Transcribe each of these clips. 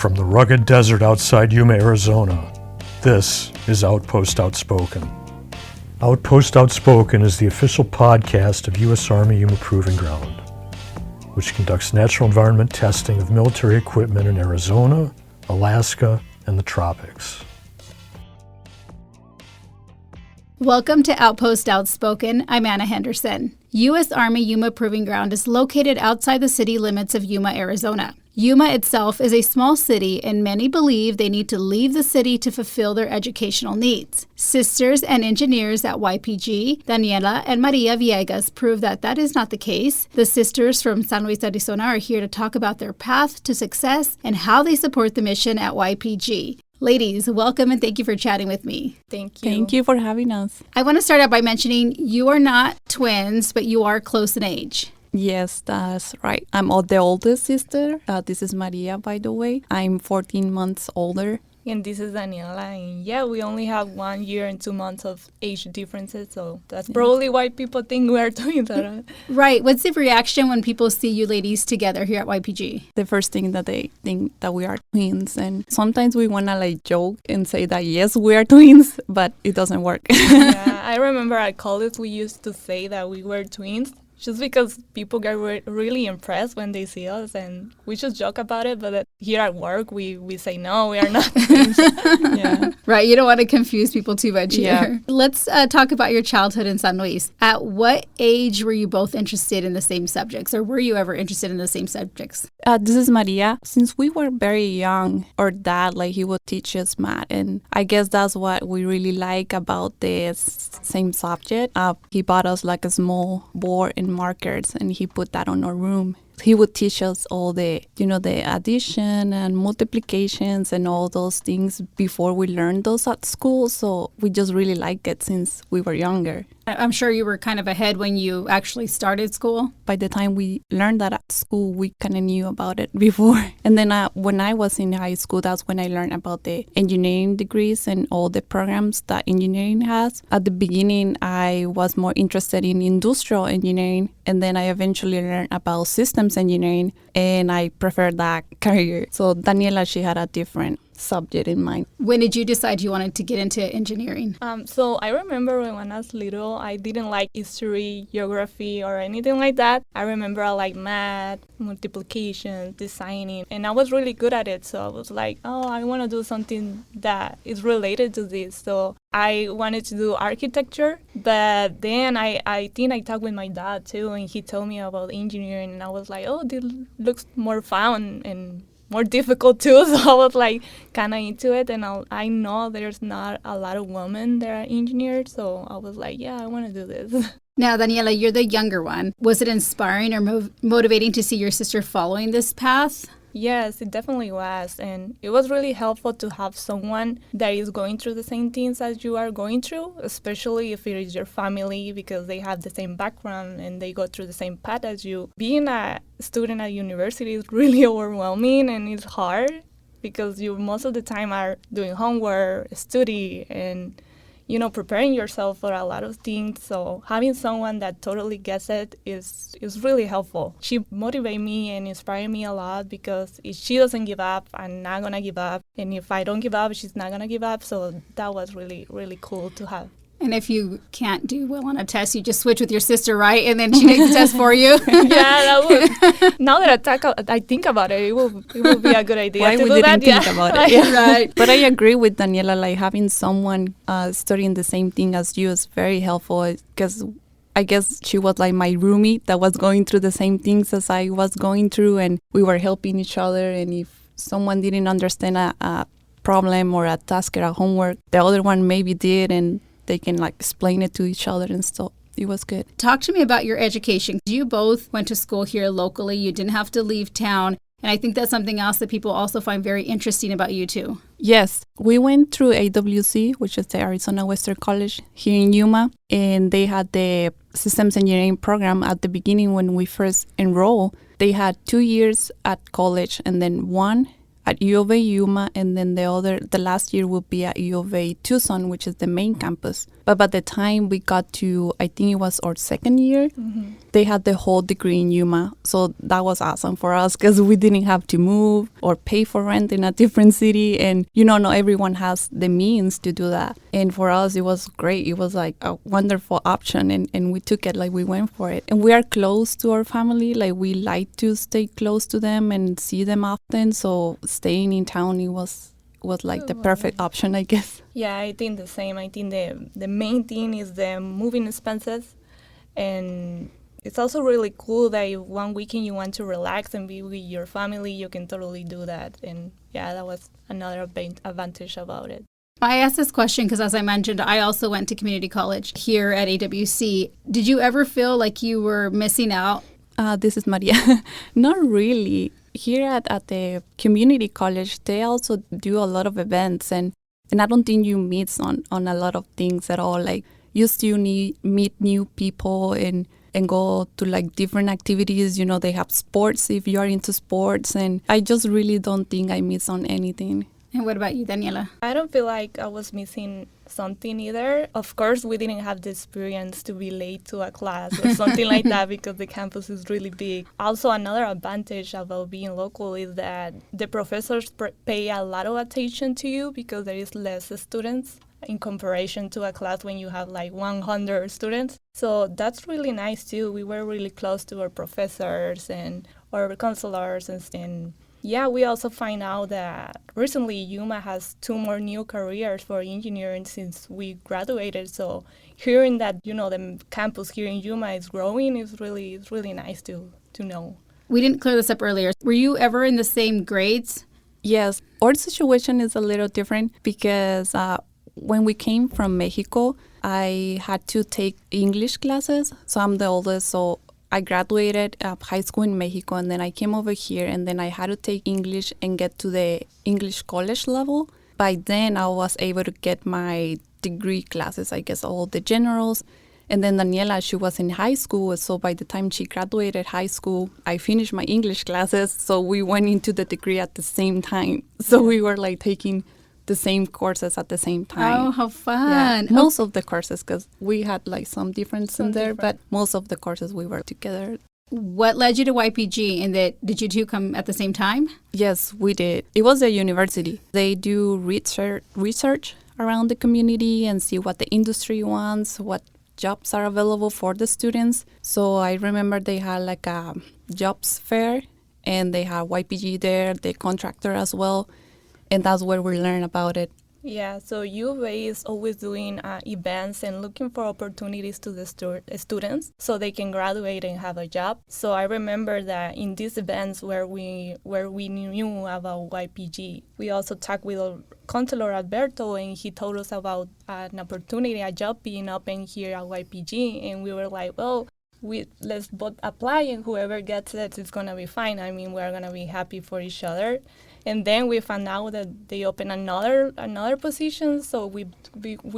From the rugged desert outside Yuma, Arizona, this is Outpost Outspoken. Outpost Outspoken is the official podcast of U.S. Army Yuma Proving Ground, which conducts natural environment testing of military equipment in Arizona, Alaska, and the tropics. Welcome to Outpost Outspoken. I'm Ana Henderson. U.S. Army Yuma Proving Ground is located outside the city limits of Yuma, Arizona. Yuma itself is a small city, and many believe they need to leave the city to fulfill their educational needs. Sisters and engineers at YPG, Daniela and Maria Villegas, prove that that is not the case. The sisters from San Luis, Arizona are here to talk about their path to success and how they support the mission at YPG. Ladies, welcome and thank you for chatting with me. Thank you. Thank you for having us. I want to start out by mentioning you are not twins, but you are close in age. Yes, that's right. I'm the oldest sister. This is Maria, by the way. I'm 14 months older. And this is Daniela. And yeah, we only have 1 year and 2 months of age differences. So that's probably why people think we are twins. Right. What's the reaction when people see you ladies together here at YPG? The first thing that they think that we are twins. And sometimes we want to joke and say that, yes, we are twins, but it doesn't work. Yeah, I remember at college we used to say that we were twins. Just because people get really impressed when they see us, and we just joke about it, but here at work, we say, no, we are not twins. Yeah. Right, you don't want to confuse people too much here. Yeah. Let's talk about your childhood in San Luis. At what age were you both interested in the same subjects, or were you ever interested in the same subjects? This is Maria. Since we were very young, our dad, he would teach us math, and I guess that's what we really like about this same subject. He bought us a small board and markers, and he put that on our room. He would teach us all the addition and multiplications and all those things before we learned those at school. So we just really liked it since we were younger. I'm sure you were kind of ahead when you actually started school. By the time we learned that at school, we kind of knew about it before. And then when I was in high school, that's when I learned about the engineering degrees and all the programs that engineering has. At the beginning, I was more interested in industrial engineering, and then I eventually learned about systems engineering, and I preferred that career. So Daniela, she had a different subject in mind. When did you decide you wanted to get into engineering? So I remember when I was little, I didn't like history, geography, or anything like that. I remember I liked math, multiplication, designing, and I was really good at it. So I was like, oh, I want to do something that is related to this. So I wanted to do architecture, but then I think I talked with my dad too, and he told me about engineering, and I was like, oh, this looks more fun and more difficult too. So I was kind of into it, and I know there's not a lot of women that are engineers, so I was like, yeah, I want to do this. Now, Daniela, you're the younger one. Was it inspiring or motivating to see your sister following this path? Yes, it definitely was, and it was really helpful to have someone that is going through the same things as you are going through, especially if it is your family, because they have the same background and they go through the same path as you. Being a student at university is really overwhelming, and it's hard because you most of the time are doing homework, study, and preparing yourself for a lot of things. So having someone that totally gets it is really helpful. She motivated me and inspired me a lot, because if she doesn't give up, I'm not going to give up. And if I don't give up, she's not going to give up. So that was really, really cool to have. And if you can't do well on a test, you just switch with your sister, right? And then she takes the test for you. Yeah, that would. Now that I think about it, it will be a good idea. Why to we do didn't that? think about it? Yeah. Right. But I agree with Daniela. Having someone studying the same thing as you is very helpful, because I guess she was my roommate that was going through the same things as I was going through, and we were helping each other. And if someone didn't understand a problem or a task or a homework, the other one maybe did, and they can explain it to each other and stuff. It was good. Talk to me about your education. You both went to school here locally. You didn't have to leave town. And I think that's something else that people also find very interesting about you too. Yes, we went through AWC, which is the Arizona Western College here in Yuma, and they had the systems engineering program at the beginning when we first enrolled. They had 2 years at college and then one at U of A Yuma, and then the last year will be at U of A Tucson, which is the main campus. But by the time we got to, I think it was our second year, they had the whole degree in Yuma. So that was awesome for us because we didn't have to move or pay for rent in a different city. And, not everyone has the means to do that. And for us, it was great. It was like a wonderful option. And we took it, like we went for it. And we are close to our family. Like we like to stay close to them and see them often. So staying in town, it was like the perfect option, I guess. Yeah, I think the same. I think the main thing is the moving expenses. And it's also really cool that if one weekend you want to relax and be with your family, you can totally do that. And yeah, that was another advantage about it. I asked this question because, as I mentioned, I also went to community college here at AWC. Did you ever feel like you were missing out? This is Maria. Not really. Here at the community college, they also do a lot of events, and I don't think you meet on a lot of things at all. Like you still meet new people and go to like different activities. They have sports if you are into sports, and I just really don't think I miss on anything. And what about you, Daniela? I don't feel like I was missing something either. Of course, we didn't have the experience to be late to a class or something like that because the campus is really big. Also, another advantage about being local is that the professors pay a lot of attention to you because there is less students in comparison to a class when you have like 100 students. So that's really nice too. We were really close to our professors and our counselors and yeah, we also find out that recently Yuma has 2 more new careers for engineering since we graduated. So hearing that, the campus here in Yuma is growing is really nice to know. We didn't clear this up earlier. Were you ever in the same grades? Yes. Our situation is a little different because when we came from Mexico, I had to take English classes. So I'm the oldest, so I graduated high school in Mexico, and then I came over here, and then I had to take English and get to the English college level. By then, I was able to get my degree classes, I guess, all the generals. And then Daniela, she was in high school, so by the time she graduated high school, I finished my English classes, so we went into the degree at the same time. So we were like taking the same courses at the same time. Oh, how fun. Yeah. Most of the courses, because we had like some difference in there, but most of the courses we were together. What led you to YPG, and did you two come at the same time? Yes, we did. It was a university. They do research around the community and see what the industry wants, what jobs are available for the students. So I remember they had like a jobs fair, and they had YPG there, the contractor as well. And that's where we learn about it. Yeah, so U of A is always doing events and looking for opportunities to the students so they can graduate and have a job. So I remember that in these events where we knew about YPG, we also talked with our counselor Alberto, and he told us about an opportunity, a job being open here at YPG, and we were like, well, let's both apply, and whoever gets it is going to be fine. I mean, we're going to be happy for each other. And then we found out that they opened another position, so we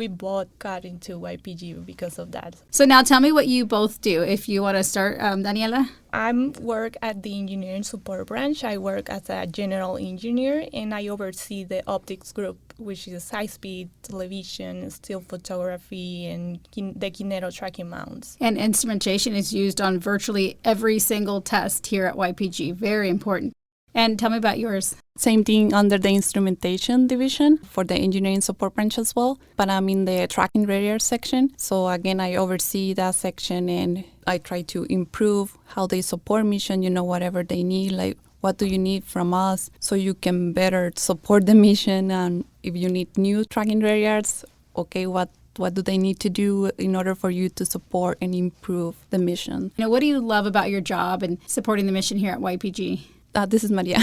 both got into YPG because of that. So now tell me what you both do, if you want to start, Daniela. I work at the engineering support branch. I work as a general engineer, and I oversee the optics group, which is high-speed television, still photography, and the kineto tracking mounts. And instrumentation is used on virtually every single test here at YPG. Very important. And tell me about yours. Same thing under the instrumentation division for the engineering support branch as well. But I'm in the tracking radar section. So again, I oversee that section, and I try to improve how they support mission, whatever they need, like what do you need from us so you can better support the mission. And if you need new tracking radars, okay, what do they need to do in order for you to support and improve the mission? What do you love about your job and supporting the mission here at YPG? This is Maria.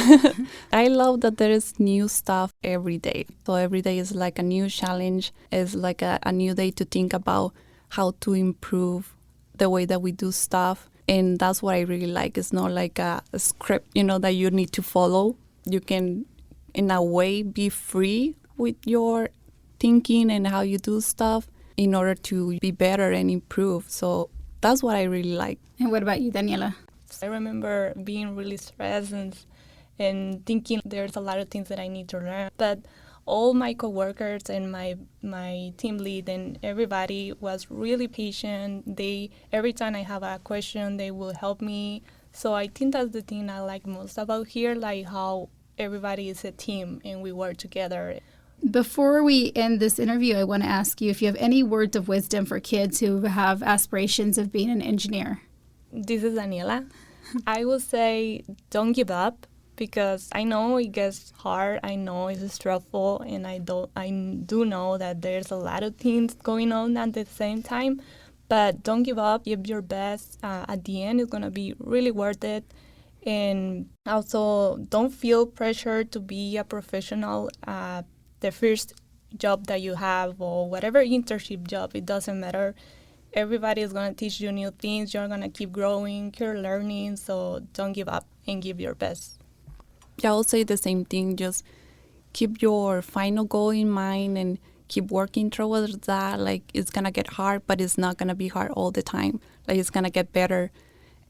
I love that there is new stuff every day. So every day is like a new challenge. It's like a new day to think about how to improve the way that we do stuff. And that's what I really like. It's not like a script, that you need to follow. You can, in a way, be free with your thinking and how you do stuff in order to be better and improve. So that's what I really like. And what about you, Daniela? I remember being really stressed and thinking there's a lot of things that I need to learn. But all my coworkers and my team lead and everybody was really patient. Every time I have a question, they will help me. So I think that's the thing I like most about here, like how everybody is a team and we work together. Before we end this interview, I want to ask you if you have any words of wisdom for kids who have aspirations of being an engineer. This is Daniela. I will say don't give up, because I know it gets hard. I know it's stressful, and I do know that there's a lot of things going on at the same time. But don't give up. Give your best. At the end, it's going to be really worth it. And also, don't feel pressure to be a professional. The first job that you have, or whatever internship job, it doesn't matter. Everybody is going to teach you new things. You're going to keep growing, you're learning. So don't give up and give your best. Yeah, I'll say the same thing. Just keep your final goal in mind and keep working towards that. Like, it's going to get hard, but it's not going to be hard all the time. Like, it's going to get better.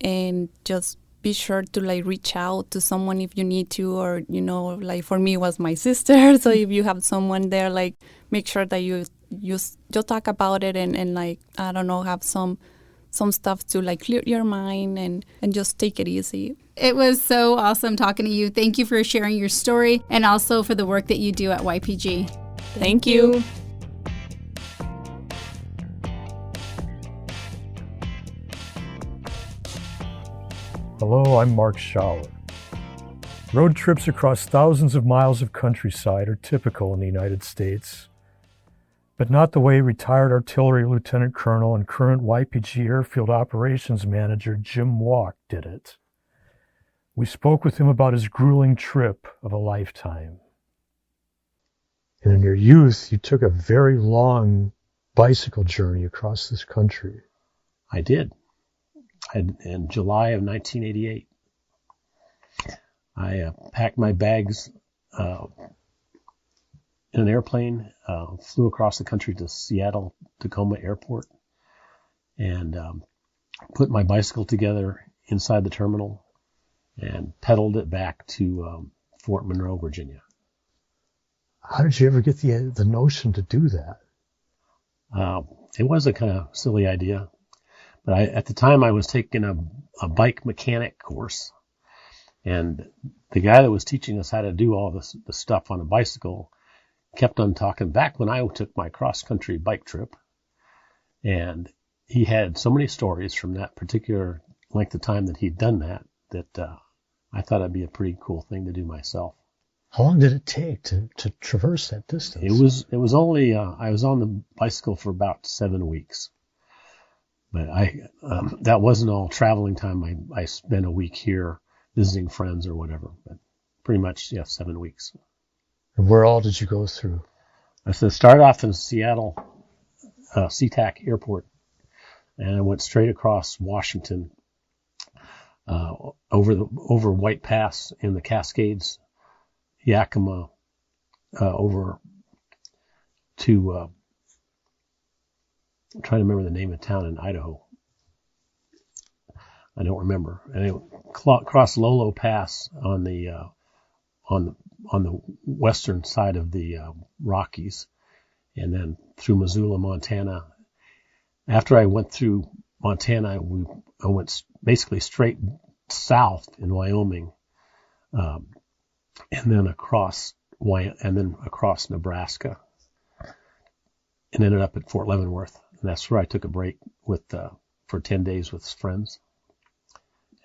And just be sure to, like, reach out to someone if you need to, or, you know, like, for me, it was my sister. So if you have someone there, like, make sure that you just talk about it and like, I don't know, have some stuff to, like, clear your mind and just take it easy. It was so awesome talking to you. Thank you for sharing your story and also for the work that you do at YPG. Thank you. Hello, I'm Mark Schauer. Road trips across thousands of miles of countryside are typical in the United States, but not the way retired artillery lieutenant colonel and current YPG Airfield operations manager Jim Walk did it. We spoke with him about his grueling trip of a lifetime. And in your youth, you took a very long bicycle journey across this country. I did. In July of 1988. I packed my bags in an airplane, flew across the country to Seattle Tacoma Airport, and put my bicycle together inside the terminal and pedaled it back to Fort Monroe, Virginia. How did you ever get the notion to do that? It was a kind of silly idea. But at the time, I was taking a bike mechanic course, and the guy that was teaching us how to do all the stuff on a bicycle kept on talking back when I took my cross-country bike trip, and he had so many stories from that particular length of time that he'd done that I thought it'd be a pretty cool thing to do myself. How long did it take to traverse that distance? It was only I was on the bicycle for about 7 weeks. But that wasn't all traveling time. I spent a week here visiting friends or whatever. But pretty much, 7 weeks. And where all did you go through? I started off in Seattle, SeaTac Airport, and I went straight across Washington, over White Pass in the Cascades, Yakima, over to. I'm trying to remember the name of the town in Idaho. I don't remember. Anyway, crossed Lolo Pass on the western side of the Rockies, and then through Missoula, Montana. After I went through Montana, I went basically straight south in Wyoming, and then across Nebraska, and ended up at Fort Leavenworth. And that's where I took a break for 10 days with friends.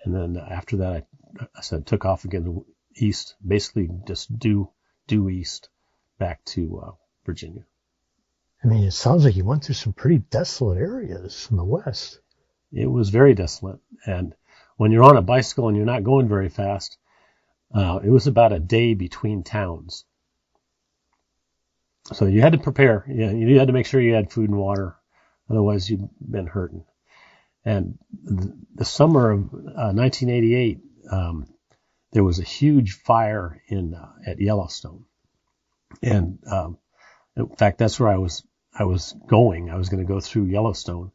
And then after that, I took off again east, basically just due east back to Virginia. I mean, it sounds like you went through some pretty desolate areas in the West. It was very desolate. And when you're on a bicycle and you're not going very fast, it was about a day between towns. So you had to prepare. You had to make sure you had food and water. Otherwise, you'd been hurting. And the summer of 1988, there was a huge fire at Yellowstone. And in fact, that's where I was going. I was going to go through Yellowstone.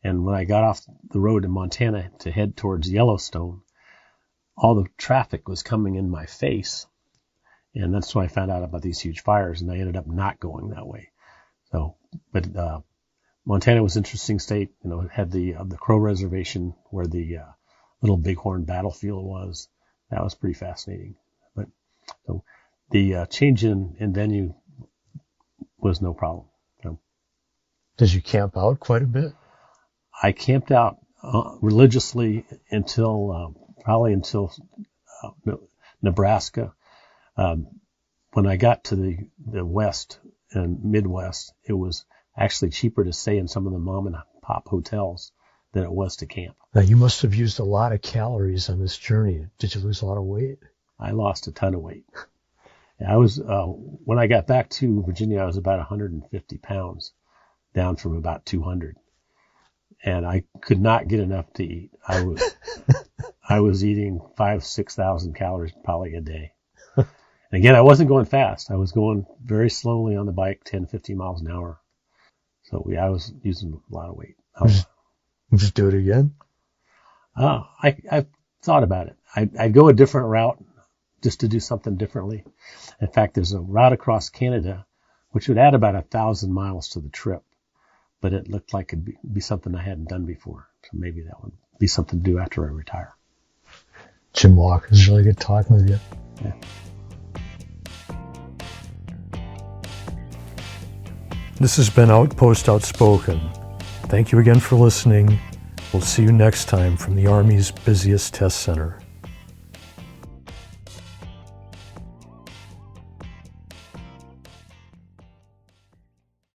And when I got off the road in Montana to head towards Yellowstone, all the traffic was coming in my face. And that's why I found out about these huge fires, and I ended up not going that way. So, but Montana was an interesting state. You know, it had the Crow Reservation where the Little Bighorn battlefield was. That was pretty fascinating. But so the change in venue was no problem. So, Did you camp out quite a bit? I camped out religiously until Nebraska. When I got to the West and Midwest, it was actually cheaper to stay in some of the mom and pop hotels than it was to camp. Now, you must have used a lot of calories on this journey. Did you lose a lot of weight? I lost a ton of weight. I was when I got back to Virginia, I was about 150 pounds, down from about 200, and I could not get enough to eat. I was eating 5,000-6,000 calories probably a day. And again, I wasn't going fast. I was going very slowly on the bike, 10-15 miles an hour. So I was using a lot of weight. Just do it again? I thought about it. I'd go a different route just to do something differently. In fact, there's a route across Canada, which would add about 1,000 miles to the trip. But it looked like it'd be something I hadn't done before. So maybe that would be something to do after I retire. Jim Walker, it's really good talking with you. Yeah. This has been Outpost Outspoken. Thank you again for listening. We'll see you next time from the Army's busiest test center.